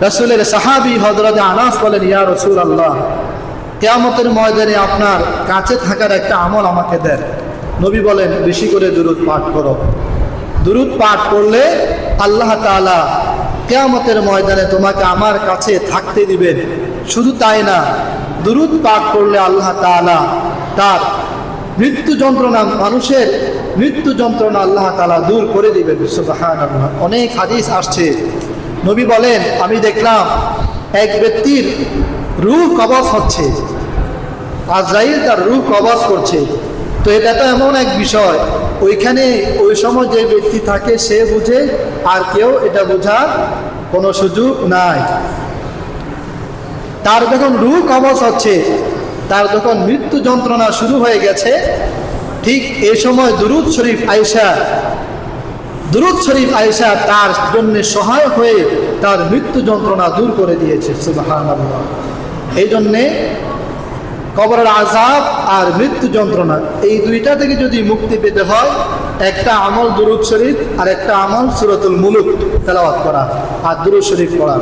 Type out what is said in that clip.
রাসূলের সাহাবী হযরত আনাস বলেন, ইয়া রাসূলুল্লাহ, কিয়ামতের ময়দানে আপনার কাছে থাকার একটা আমল আমাকে দেন। নবী বলেন, বেশি করে দুরূদ পাঠ করো। দুরূদ পাঠ করলে আল্লাহ তাআলা কিয়ামতের ময়দানে তোমাকে আমার কাছে থাকতে দিবেন। শুধু তাই না, দুরূদ পাঠ করলে আল্লাহ তাআলা তার মৃত্যু যন্ত্রণা, মানুষের মৃত্যু যন্ত্রণা আল্লাহ তাআলা দূর করে দিবেন। সুবহানাল্লাহ। অনেক হাদিস আসছে, নবী বলেন, আমি দেখলাম এক ব্যক্তির রূহ কবজ হচ্ছে, আজরাইল তার রূহ কবজ করছে। তো এটা তো এমন এক বিষয়, ওইখানে ওই সময় যে ব্যক্তি থাকে সে বুঝে, আর কেউ এটা বোঝার কোনো সুযোগ নাই। তার যখন রূহ কবজ হচ্ছে, তার যখন মৃত্যু যন্ত্রণা শুরু হয়ে গেছে, ঠিক এই সময় দুরূদ শরীফ আয়েশা তার জন্য সহায়ক হয়ে তার মৃত্যু যন্ত্রণা দূর করে দিয়েছে। সুবহানাল্লাহ। এই জন্যে কবরের আযাব আর মৃত্যু যন্ত্রণা, এই দুইটা থেকে যদি মুক্তি পেতে হয়, একটা আমল দুরূদ শরীফ আর একটা আমল সূরাতুল মুলক তেলাওয়াত করা আর দুরূদ শরীফ পড়া।